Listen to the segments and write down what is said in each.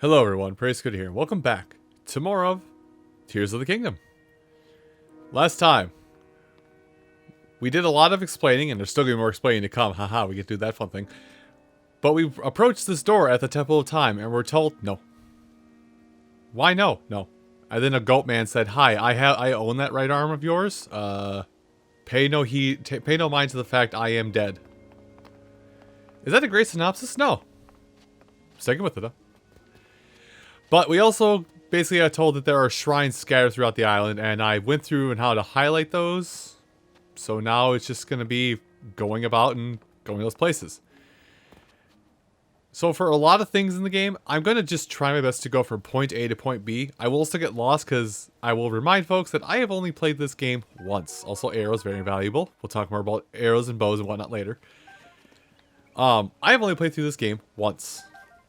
Hello everyone, Praise Good here. Welcome back to more of Tears of the Kingdom. Last time, we did a lot of explaining, and there's still going to be more explaining to come. Haha, we get to do that fun thing. But we approached this door at the Temple of Time, and we're told, no. Why no? No. And then a goat man said, hi, I own that right arm of yours. Pay no mind to the fact I am dead. Is that a great synopsis? No. Sticking with it though. But we also basically got told that there are shrines scattered throughout the island, and I went through and how to highlight those. So now it's just going to be going about and going to those places. So for a lot of things in the game, I'm going to just try my best to go from point A to point B. I will still get lost because I will remind folks that I have only played this game once. Also, arrows, very valuable. We'll talk more about arrows and bows and whatnot later. I have only played through this game once.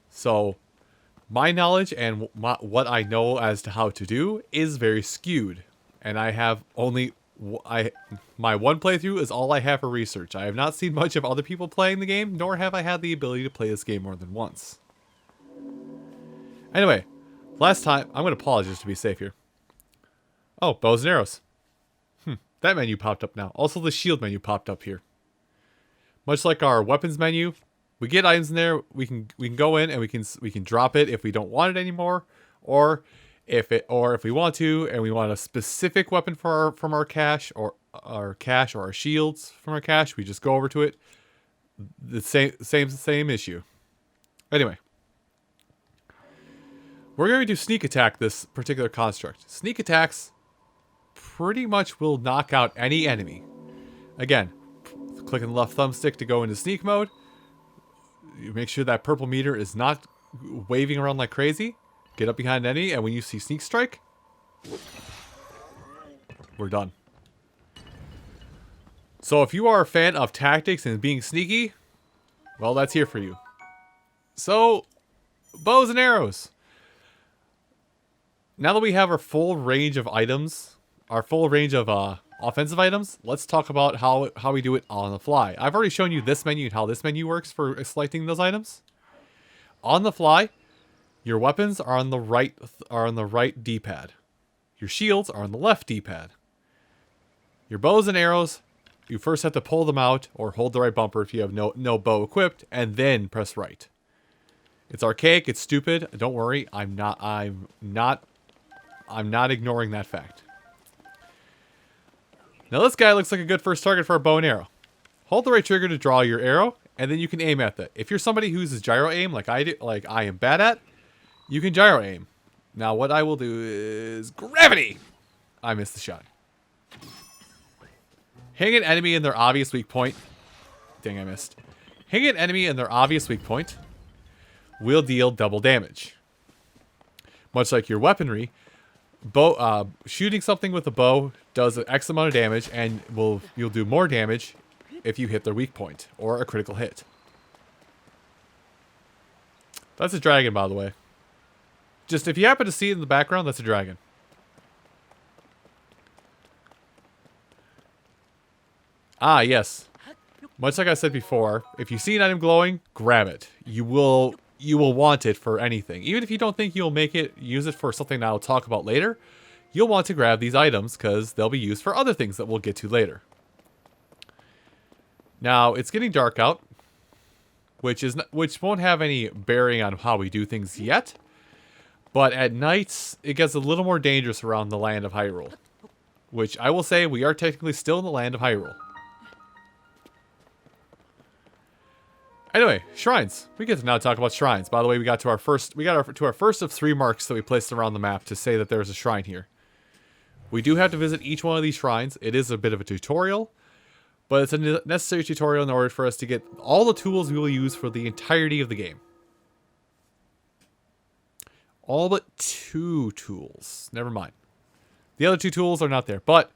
So my knowledge and what I know as to how to do is very skewed. And I have only... my one playthrough is all I have for research. I have not seen much of other people playing the game, nor have I had the ability to play this game more than once. Anyway, last time... I'm going to pause just to be safe here. Oh, bows and arrows. That menu popped up now. Also, the shield menu popped up here. Much like our weapons menu... We get items in there. We can go in and we can drop it if we don't want it anymore, or if we want to and we want a specific weapon from our cache or our shields from our cache, we just go over to it. The same issue. Anyway, we're going to do sneak attack this particular construct. Sneak attacks pretty much will knock out any enemy. Again, clicking the left thumbstick to go into sneak mode. You make sure that purple meter is not waving around like crazy. Get up behind an enemy, and when you see sneak strike, we're done. So if you are a fan of tactics and being sneaky, well, that's here for you. So, bows and arrows. Now that we have our full range of items, our full range of offensive items, let's talk about how we do it on the fly. I've already shown you this menu and how this menu works for selecting those items. On the fly, your weapons are on the right D-pad. Your shields are on the left D-pad. Your bows and arrows, you first have to pull them out or hold the right bumper if you have no bow equipped, and then press right. It's archaic, it's stupid. Don't worry, I'm not ignoring that fact. Now this guy looks like a good first target for a bow and arrow. Hold the right trigger to draw your arrow, and then you can aim at that. If you're somebody who uses gyro aim like I do, like I am bad at, you can gyro aim. Now what I will do is gravity. I missed the shot. Hit an enemy in their obvious weak point. Dang, I missed. Hit an enemy in their obvious weak point will deal double damage. Much like your weaponry, shooting something with a bow does X amount of damage, and you'll do more damage if you hit their weak point or a critical hit. That's a dragon, by the way. Just if you happen to see it in the background, that's a dragon. Ah, yes. Much like I said before, if you see an item glowing, grab it. You will want it for anything. Even if you don't think you'll use it for something that I'll talk about later, you'll want to grab these items because they'll be used for other things that we'll get to later. Now, it's getting dark out, which won't have any bearing on how we do things yet, but at night, it gets a little more dangerous around the land of Hyrule, which I will say we are technically still in the land of Hyrule. Anyway, shrines. We get to now talk about shrines. By the way, we got to our first of 3 marks that we placed around the map to say that there's a shrine here. We do have to visit each one of these shrines. It is a bit of a tutorial, but it's a necessary tutorial in order for us to get all the tools we will use for the entirety of the game. All but 2 tools. Never mind. The other 2 tools are not there, but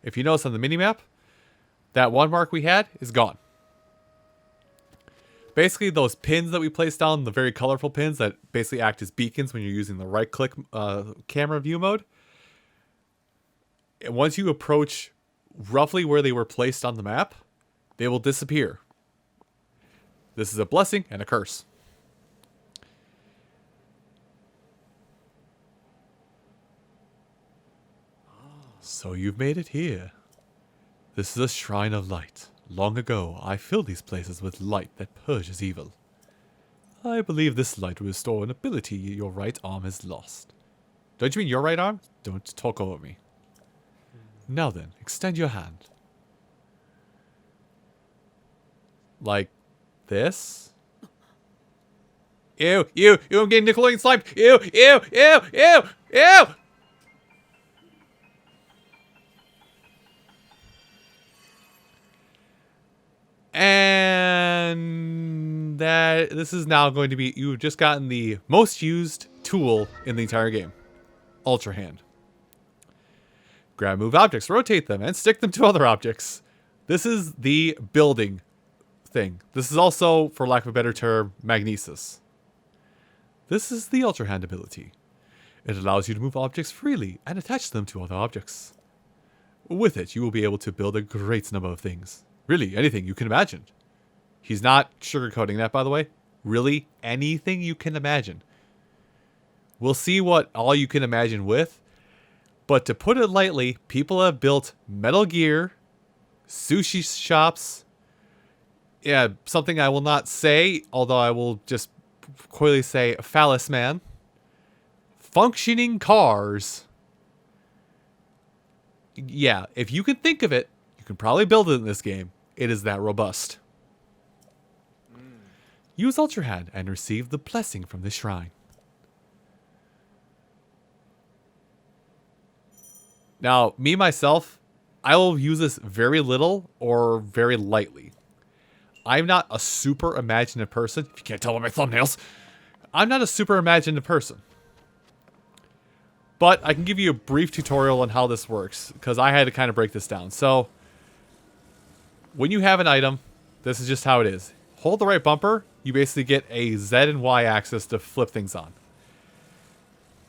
if you notice on the minimap, that 1 mark we had is gone. Basically, those pins that we placed down, the very colorful pins that basically act as beacons when you're using the right-click camera view mode. And once you approach roughly where they were placed on the map, they will disappear. This is a blessing and a curse. So you've made it here. This is a shrine of light. Long ago, I filled these places with light that purges evil. I believe this light will restore an ability your right arm has lost. Don't you mean your right arm? Don't talk over me. Now then, extend your hand. Like this? Ew, ew, ew, I'm getting Nickelodeon slime. Ew, ew, ew, ew, ew! And this is now going to be, you've just gotten the most used tool in the entire game. Ultra Hand. Grab move objects, rotate them, and stick them to other objects. This is the building thing. This is also, for lack of a better term, magnesis. This is the Ultra Hand ability. It allows you to move objects freely and attach them to other objects. With it, you will be able to build a great number of things. Really, anything you can imagine. He's not sugarcoating that, by the way. Really, anything you can imagine. We'll see what all you can imagine with. But to put it lightly, people have built Metal Gear, sushi shops. Yeah, something I will not say, although I will just coyly say Phallus Man. Functioning cars. Yeah, if you can think of it, you can probably build it in this game. It is that robust. Use Ultra Hand and receive the blessing from the shrine. Now, me, myself, I will use this very little or very lightly. I'm not a super imaginative person. If you can't tell by my thumbnails. I'm not a super imaginative person. But I can give you a brief tutorial on how this works, because I had to kind of break this down. So, when you have an item, this is just how it is. Hold the right bumper, you basically get a Z and Y axis to flip things on.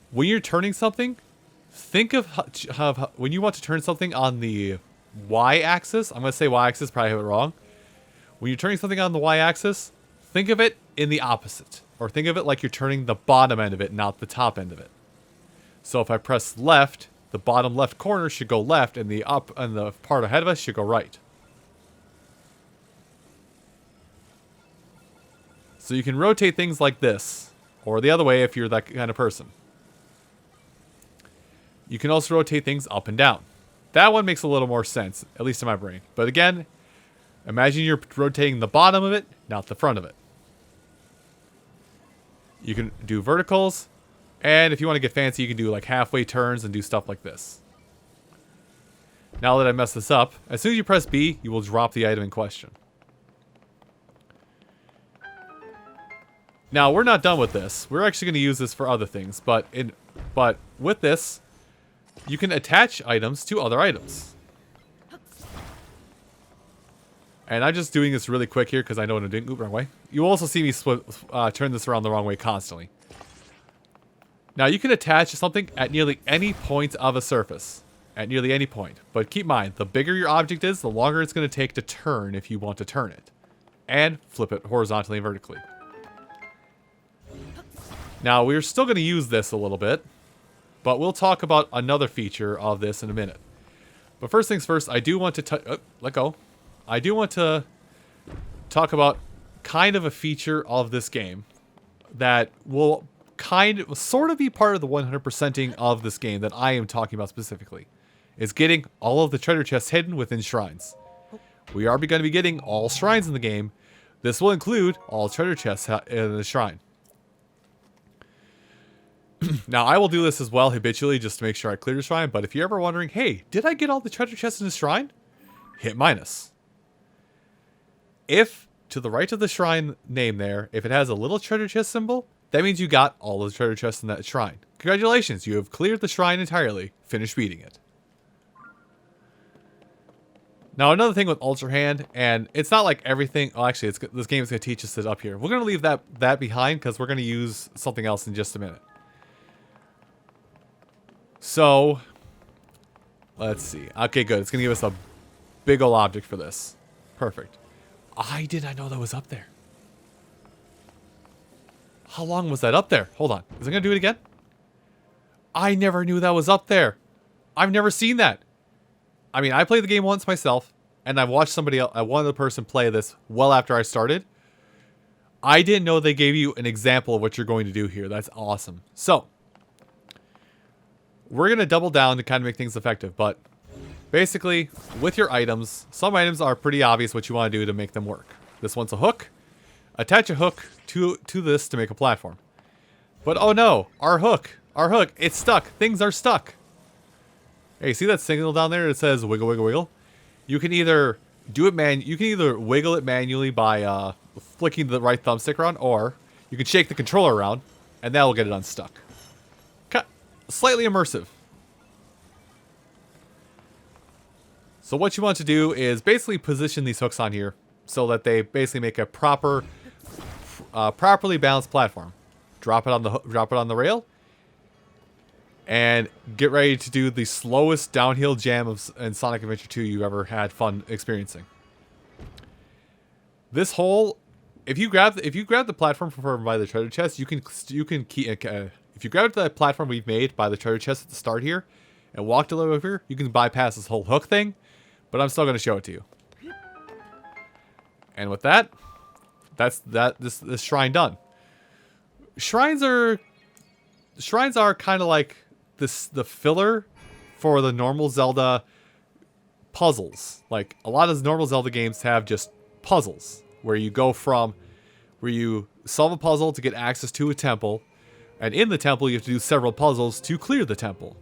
When you're turning something, think of when you want to turn something on the Y axis. I'm going to say Y axis, probably have it wrong. When you're turning something on the Y axis, think of it in the opposite. Or think of it like you're turning the bottom end of it, not the top end of it. So if I press left, the bottom left corner should go left, and the part ahead of us should go right. So you can rotate things like this, or the other way if you're that kind of person. You can also rotate things up and down. That one makes a little more sense, at least in my brain. But again, imagine you're rotating the bottom of it, not the front of it. You can do verticals, and if you want to get fancy, you can do like halfway turns and do stuff like this. Now that I messed this up, as soon as you press B, you will drop the item in question. Now, we're not done with this. We're actually going to use this for other things, but with this, you can attach items to other items. And I'm just doing this really quick here because I know what I'm doing. Oop, wrong way. You also see me turn this around the wrong way constantly. Now, you can attach something at nearly any point of a surface. At nearly any point. But keep in mind, the bigger your object is, the longer it's going to take to turn if you want to turn it. And flip it horizontally and vertically. Now, we're still going to use this a little bit. But we'll talk about another feature of this in a minute. But first things first, I do want to let go. I do want to talk about kind of a feature of this game that will sort of be part of the 100%ing of this game that I am talking about specifically. Is getting all of the treasure chests hidden within shrines. We are going to be getting all shrines in the game. This will include all treasure chests in the shrine. Now, I will do this as well habitually just to make sure I clear the shrine, but if you're ever wondering, hey, did I get all the treasure chests in the shrine? Hit minus. If, to the right of the shrine name there, if it has a little treasure chest symbol, that means you got all of the treasure chests in that shrine. Congratulations, you have cleared the shrine entirely. Finish beating it. Now, another thing with Ultra Hand, and it's not like everything... Oh, actually, this game is going to teach us it up here. We're going to leave that behind because we're going to use something else in just a minute. So, let's see. Okay, good. It's going to give us a big ol' object for this. Perfect. I did not know that was up there. How long was that up there? Hold on. Is it going to do it again? I never knew that was up there. I've never seen that. I mean, I played the game once myself, and I've watched somebody else, one other person play this well after I started. I didn't know they gave you an example of what you're going to do here. That's awesome. So, we're going to double down to kind of make things effective, but basically, with your items, some items are pretty obvious what you want to do to make them work. This one's a hook. Attach a hook to this to make a platform. But oh no, our hook, it's stuck. Things are stuck. Hey, see that signal down there that says wiggle, wiggle, wiggle? You can either do it you can either wiggle it manually by flicking the right thumbstick around, or you can shake the controller around, and that'll get it unstuck. Slightly immersive. So what you want to do is basically position these hooks on here so that they basically make a properly balanced platform. Drop it on the rail, and get ready to do the slowest downhill jam in Sonic Adventure 2 you ever had fun experiencing. This hole, if you grab the platform from by the treasure chest, you can if you grab the platform we've made by the treasure chest at the start here, and walk a little over here, you can bypass this whole hook thing. But I'm still going to show it to you. And with that, this shrine done. Shrines are kind of like the filler for the normal Zelda puzzles. Like a lot of normal Zelda games have just puzzles where you solve a puzzle to get access to a temple, and in the temple you have to do several puzzles to clear the temple.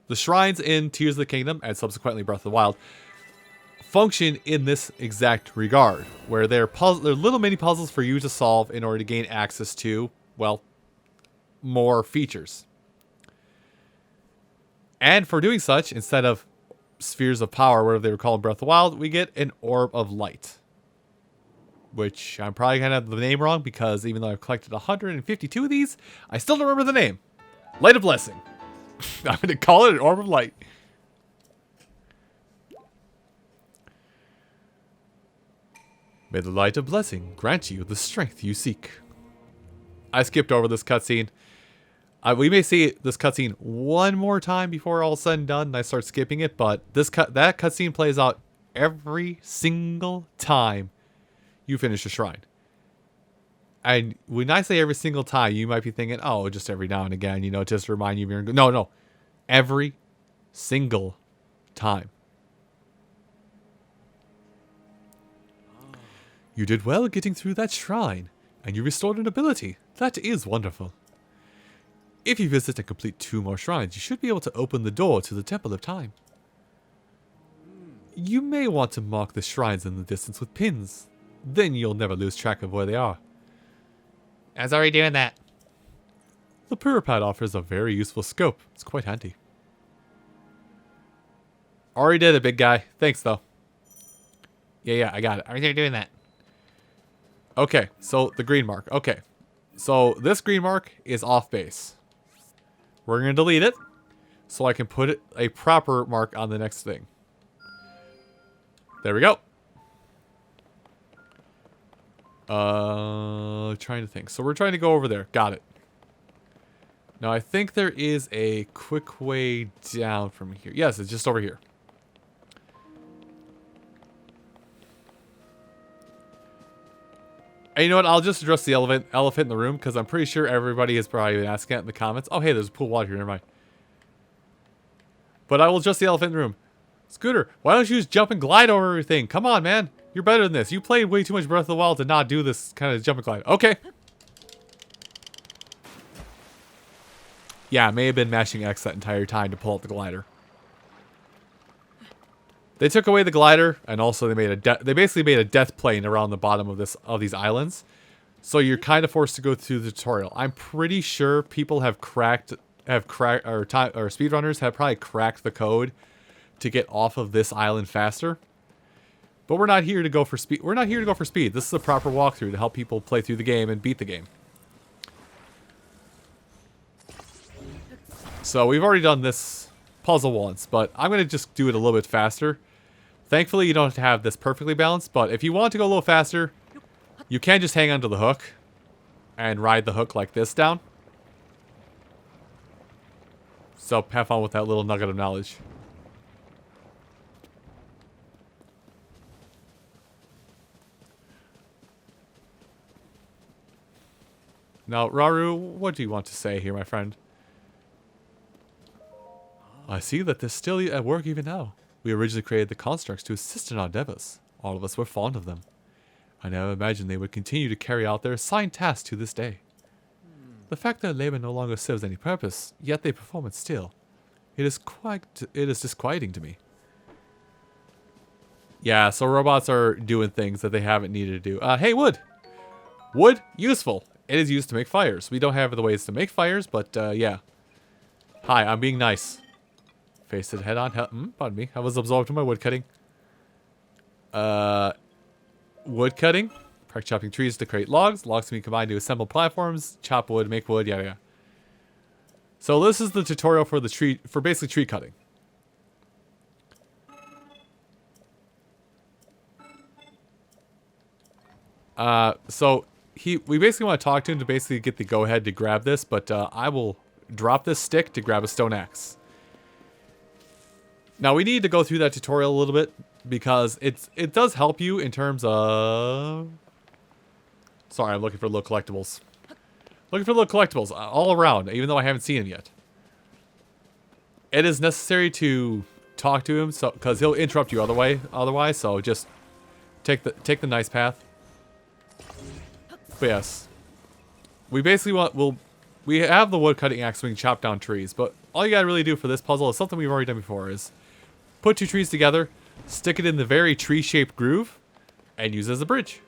The shrines in Tears of the Kingdom, and subsequently Breath of the Wild, function in this exact regard, where they're little mini puzzles for you to solve in order to gain access to, well, more features. And for doing such, instead of spheres of power, whatever they were called in Breath of the Wild, we get an orb of light. Which I'm probably going to have the name wrong, because even though I've collected 152 of these, I still don't remember the name. Light of Blessing. I'm going to call it an orb of light. May the light of blessing grant you the strength you seek. I skipped over this cutscene. We may see this cutscene one more time before all said and done, and I start skipping it, but that cutscene plays out every single time you finish a shrine. And when I say every single time, you might be thinking, oh, just every now and again, just to remind you of your... No. Every single time. You did well getting through that shrine, and you restored an ability. That is wonderful. If you visit and complete 2 more shrines, you should be able to open the door to the Temple of Time. You may want to mark the shrines in the distance with pins. Then you'll never lose track of where they are. I was already doing that. The Puripad offers a very useful scope. It's quite handy. Already did it, big guy. Thanks, though. Yeah, I got it. Already doing that. Okay, so the green mark. Okay, so this green mark is off base. We're going to delete it so I can put a proper mark on the next thing. There we go. Trying to think. So we're trying to go over there. Got it. Now I think there is a quick way down from here. Yes, it's just over here. And you know what? I'll just address the elephant in the room, because I'm pretty sure everybody has probably been asking it in the comments. Oh, hey, there's a pool of water here. Never mind. But I will address the elephant in the room. Scooter, why don't you just jump and glide over everything? Come on, man. You're better than this. You played way too much Breath of the Wild to not do this kind of jump and glide. Okay. Yeah, I may have been mashing X that entire time to pull out the glider. They took away the glider, and also they basically made a death plane around the bottom of these islands. So you're kind of forced to go through the tutorial. I'm pretty sure people or speedrunners have probably cracked the code to get off of this island faster. But we're not here to go for speed. We're not here to go for speed. This is a proper walkthrough to help people play through the game and beat the game. So we've already done this puzzle once, but I'm going to just do it a little bit faster. Thankfully, you don't have to have this perfectly balanced, but if you want to go a little faster, you can just hang onto the hook and ride the hook like this down. So have fun with that little nugget of knowledge. Now, Raru, what do you want to say here, my friend? I see that they're still at work even now. We originally created the constructs to assist in our endeavors. All of us were fond of them. I never imagined they would continue to carry out their assigned tasks to this day. The fact that labor no longer serves any purpose, yet they perform it still. It is disquieting to me. Yeah, so robots are doing things that they haven't needed to do. Hey, wood! Wood, useful. It is used to make fires. We don't have the ways to make fires, but yeah. Hi, I'm being nice. Face it head on. Pardon me. I was absorbed in my wood cutting. Wood cutting. Practice chopping trees to create logs. Logs can be combined to assemble platforms. Chop wood, make wood, yada yada. So this is the tutorial for the tree, for basically tree cutting. So we basically want to talk to him to basically get the go ahead to grab this, but I will drop this stick to grab a stone axe. Now we need to go through that tutorial a little bit because it does help you in terms of. Sorry, I'm looking for little collectibles. Looking for little collectibles all around, even though I haven't seen him yet. It is necessary to talk to him, so because he'll interrupt you otherwise. So just take the nice path. But yes, we basically we have the wood cutting axe so we can chop down trees. But all you gotta really do for this puzzle is something we've already done before: is put two trees together, stick it in the very tree-shaped groove, and use it as a bridge.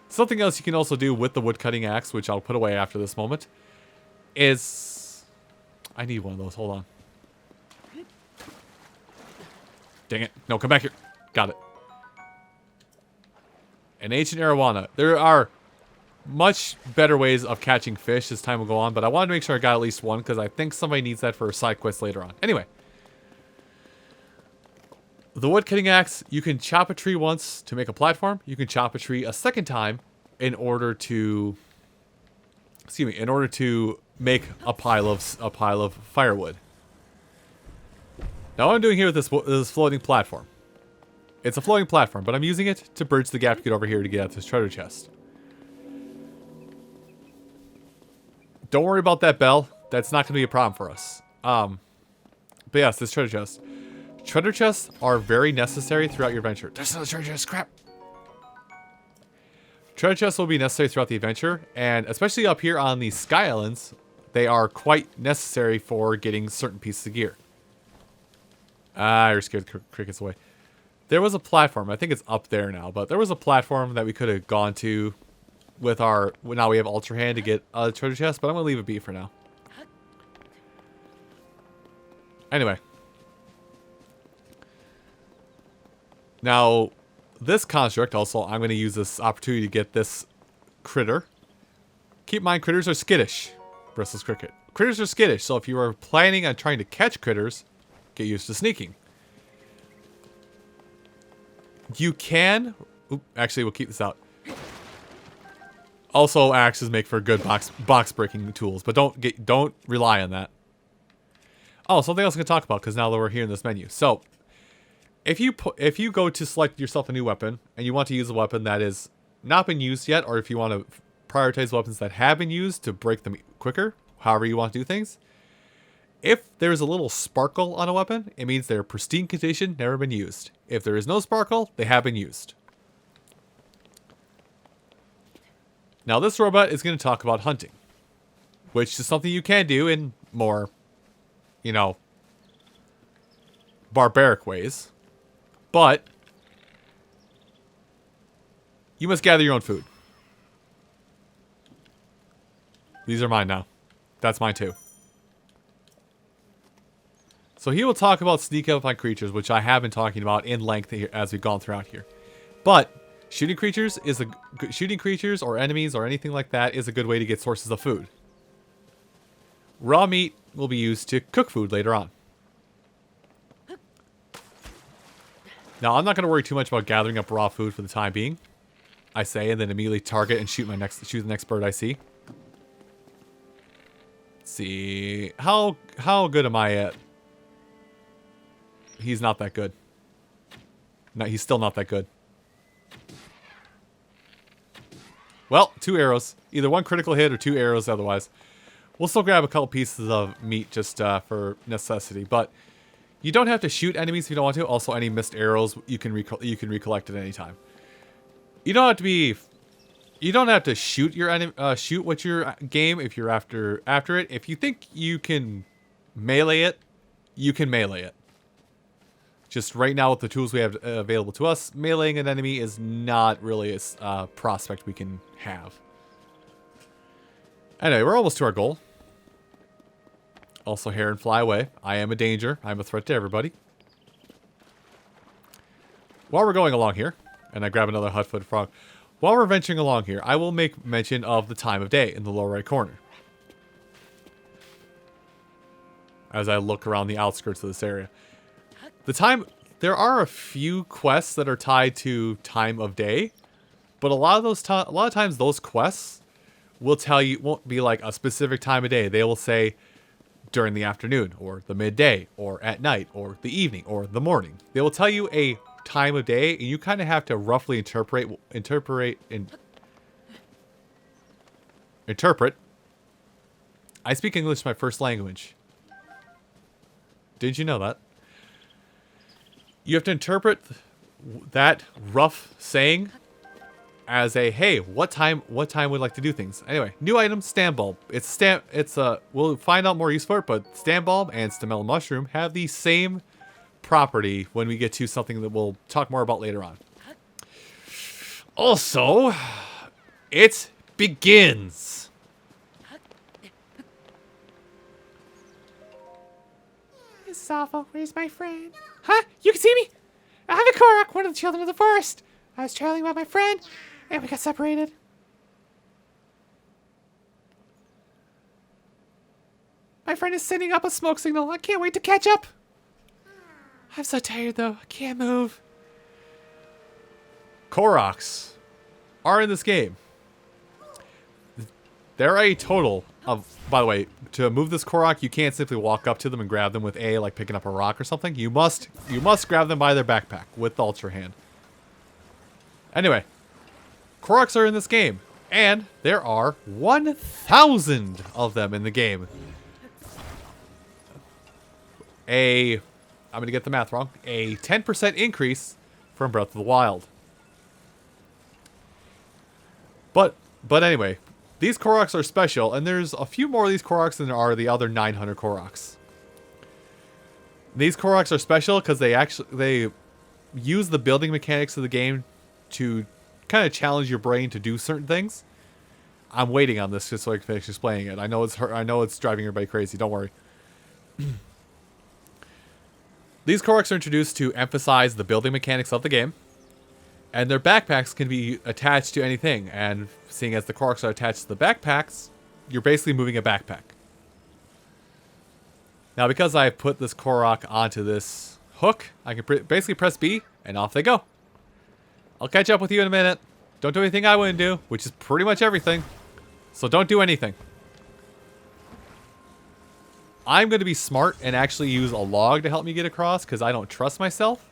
Something else you can also do with the wood cutting axe, which I'll put away after this moment, is I need one of those. Hold on. Dang it. No, come back here. Got it. An ancient arowana. There are much better ways of catching fish as time will go on, but I wanted to make sure I got at least one because I think somebody needs that for a side quest later on. Anyway. The wood cutting axe, you can chop a tree once to make a platform. You can chop a tree a second time in order to make a pile of firewood. Now what I'm doing here with this floating platform. It's a floating platform, but I'm using it to bridge the gap to get over here to get out this treasure chest. Don't worry about that bell. That's not going to be a problem for us. But yes, this treasure chest. Treasure chests are very necessary throughout your adventure. There's another treasure chest, crap! Treasure chests will be necessary throughout the adventure, and especially up here on the Sky Islands, they are quite necessary for getting certain pieces of gear. You're scared the crickets away. There was a platform, I think it's up there now, but there was a platform that we could have gone to with our, now we have Ultra Hand to get a treasure chest, but I'm going to leave it be for now. Anyway. Now, this construct, also, I'm going to use this opportunity to get this critter. Keep in mind, critters are skittish. Bristles cricket. Critters are skittish, so if you are planning on trying to catch critters, get used to sneaking. You can... Oop, actually, we'll keep this out. Also, axes make for good box breaking tools, but don't rely on that. Oh, something else I can talk about, because now that we're here in this menu. So... If you go to select yourself a new weapon, and you want to use a weapon that has not been used yet, or if you want to prioritize weapons that have been used to break them quicker, however you want to do things, if there's a little sparkle on a weapon, it means they're pristine condition, never been used. If there is no sparkle, they have been used. Now this robot is going to talk about hunting, which is something you can do in more, you know, barbaric ways. But you must gather your own food. These are mine now. That's mine too. So he will talk about sneak up on creatures, which I have been talking about in length here as we've gone throughout here. But shooting creatures or enemies or anything like that is a good way to get sources of food. Raw meat will be used to cook food later on. Now, I'm not going to worry too much about gathering up raw food for the time being. I say, and then immediately target and shoot the next bird I see. Let's see, how good am I at? He's not that good. No, he's still not that good. Well, 2 arrows. Either 1 critical hit or 2 arrows otherwise. We'll still grab a couple pieces of meat just for necessity, but you don't have to shoot enemies if you don't want to. Also, any missed arrows you can recollect at any time. You don't have to be. You don't have to shoot your shoot what your game if you're after it. If you think you can melee it, you can melee it. Just right now with the tools we have available to us, meleeing an enemy is not really a prospect we can have. Anyway, we're almost to our goal. Also, heron fly away. I am a danger. I'm a threat to everybody. While we're going along here, and I grab another hut-footed frog. While we're venturing along here, I will make mention of the time of day in the lower right corner. As I look around the outskirts of this area. There are a few quests that are tied to time of day, but a lot of times those quests will tell you, won't be like a specific time of day. They will say during the afternoon, or the midday, or at night, or the evening, or the morning. They will tell you a time of day, and you kind of have to roughly interpret. I speak English, my first language. Did you know that? You have to interpret that rough saying as a, hey, what time we'd like to do things. Anyway, new item, stand bulb. We'll find out more use for it, but stand bulb and stamella mushroom have the same property when we get to something that we'll talk more about later on. Also, it begins. This is awful. Where's my friend? Huh? You can see me? I'm a Korok, one of the children of the forest. I was traveling with my friend, and we got separated. My friend is sending up a smoke signal. I can't wait to catch up. I'm so tired, though. I can't move. Koroks are in this game. There are a total of, by the way, to move this Korok, you can't simply walk up to them and grab them with A, like picking up a rock or something. You must grab them by their backpack with the Ultra Hand. Anyway, Koroks are in this game, and there are 1,000 of them in the game. I'm going to get the math wrong. A 10% increase from Breath of the Wild. But anyway, these Koroks are special, and there's a few more of these Koroks than there are the other 900 Koroks. These Koroks are special because they use the building mechanics of the game to kind of challenge your brain to do certain things. I'm waiting on this just so I can finish explaining it. I know it's driving everybody crazy. Don't worry. These Koroks are introduced to emphasize the building mechanics of the game. And their backpacks can be attached to anything. And seeing as the Koroks are attached to the backpacks, you're basically moving a backpack. Now, because I put this Korok onto this hook, I can basically press B, and off they go. I'll catch up with you in a minute. Don't do anything I wouldn't do, which is pretty much everything. So don't do anything. I'm going to be smart and actually use a log to help me get across, because I don't trust myself.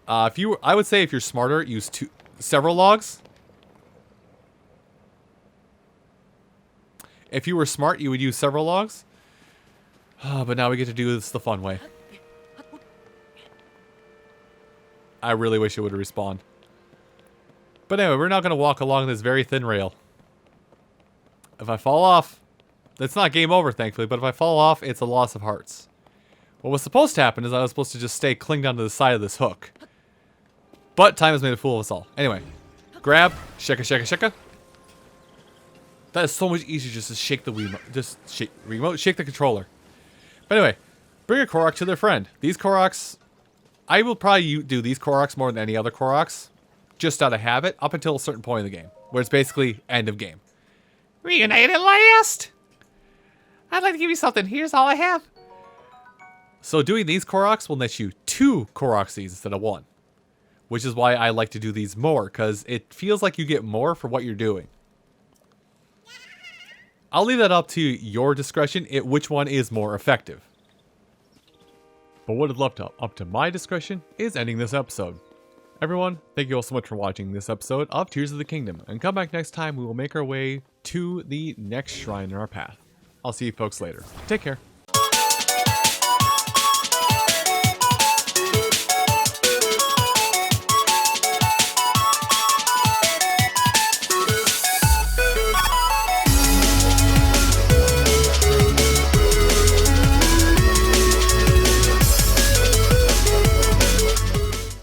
I would say if you're smarter, use several logs. If you were smart, you would use several logs. But now we get to do this the fun way. I really wish it would have respawned. But anyway, we're now going to walk along this very thin rail. If I fall off, it's not game over, thankfully, but if I fall off, it's a loss of hearts. What was supposed to happen is I was supposed to just stay clinged onto the side of this hook. But time has made a fool of us all. Anyway, grab, shaka, shaka, shaka. That is so much easier just to shake the Wiimote. Shake the controller. But anyway, bring a Korok to their friend. These Koroks, I will probably do these Koroks more than any other Koroks, just out of habit, up until a certain point in the game, where it's basically end of game. Reunited at last! I'd like to give you something. Here's all I have. So doing these Koroks will net you 2 Korok Seeds instead of 1. Which is why I like to do these more, because it feels like you get more for what you're doing. I'll leave that up to your discretion, which one is more effective. But what is left up to my discretion is ending this episode. Everyone, thank you all so much for watching this episode of Tears of the Kingdom, and come back next time we will make our way to the next shrine in our path. I'll see you folks later. Take care.